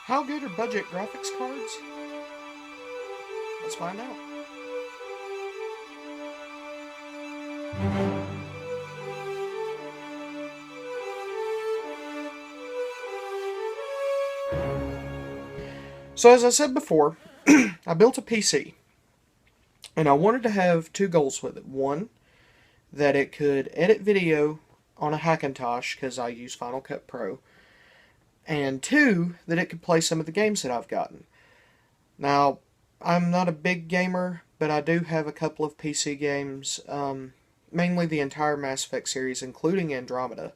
How good are budget graphics cards? Let's find out. So as I said before, I built a PC, and I wanted to have two goals with it. One, that it could edit video on a Hackintosh, because I use Final Cut Pro, and two, that it could play some of the games that I've gotten. Now, I'm not a big gamer, but I do have a couple of PC games, mainly the entire Mass Effect series, including Andromeda,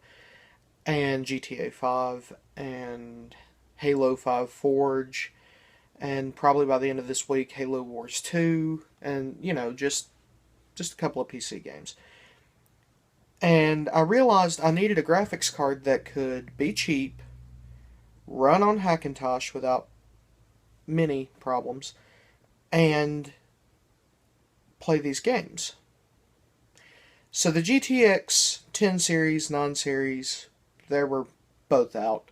and GTA 5, and Halo 5 Forge, and probably by the end of this week, Halo Wars 2, and, just a couple of PC games. And I realized I needed a graphics card that could be cheap, run on Hackintosh without many problems, and play these games. So the GTX 10 series, 9 series, they were both out.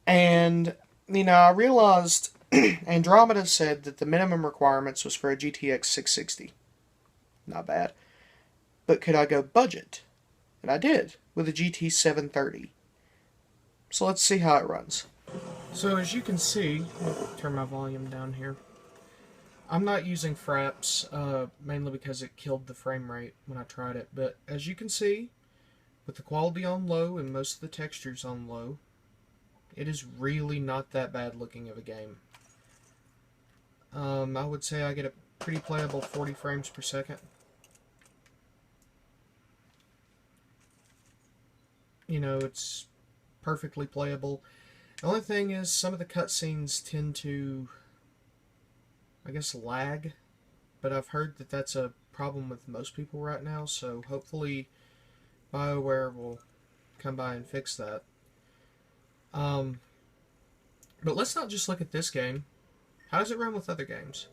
And, I realized Andromeda said that the minimum requirements was for a GTX 660. Not bad. But could I go budget? And I did, with a GT 730. So let's see how it runs. So as you can see, let me turn my volume down here. I'm not using Fraps, mainly because it killed the frame rate when I tried it. But as you can see, with the quality on low and most of the textures on low, it is really not that bad looking of a game. I would say I get a pretty playable 40 frames per second. It's perfectly playable. The only thing is some of the cutscenes tend to, I guess, lag. But I've heard that that's a problem with most people right now, so hopefully BioWare will come by and fix that. But let's not just look at this game. How does it run with other games?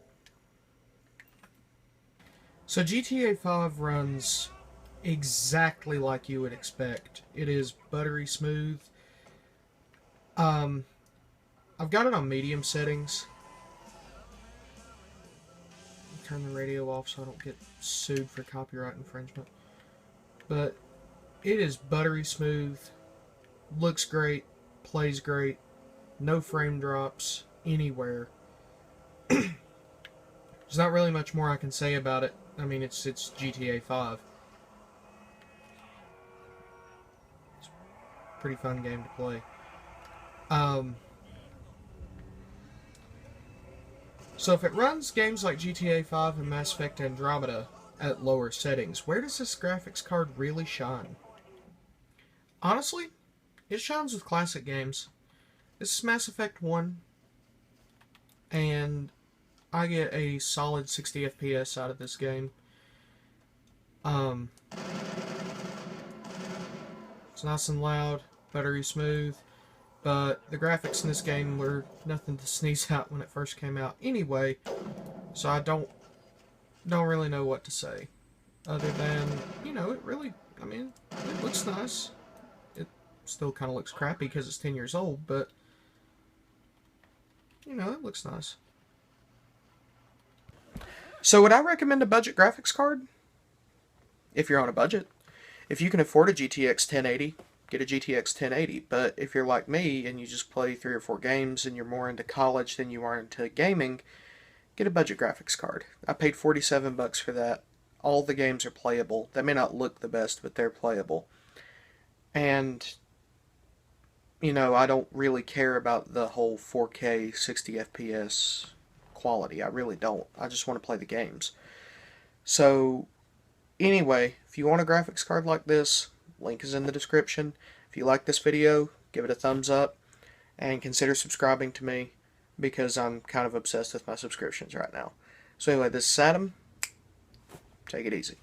So GTA 5 runs exactly like you would expect. It is buttery smooth. I've got it on medium settings. Turn the radio off so I don't get sued for copyright infringement. But it is buttery smooth, looks great, plays great, no frame drops anywhere. There's not really much more I can say about it. I mean, it's GTA 5. It's a pretty fun game to play. So if it runs games like GTA 5 and Mass Effect Andromeda at lower settings, where does this graphics card really shine? Honestly, it shines with classic games. This is Mass Effect 1, and I get a solid 60 FPS out of this game. It's nice and loud, buttery smooth, but the graphics in this game were nothing to sneeze at when it first came out anyway, so I don't really know what to say. Other than, it really, it looks nice. It still kind of looks crappy because it's 10 years old, but, it looks nice. So would I recommend a budget graphics card? If you're on a budget. If you can afford a GTX 1080, get a GTX 1080. But if you're like me and you just play 3 or 4 games and you're more into college than you are into gaming, get a budget graphics card. I paid $47 for that. All the games are playable. They may not look the best, but they're playable. And, I don't really care about the whole 4K 60 FPS quality. I really don't. I just want to play the games. So, anyway, if you want a graphics card like this, link is in the description. If you like this video, give it a thumbs up, and consider subscribing to me, because I'm kind of obsessed with my subscriptions right now. So anyway, this is Adam. Take it easy.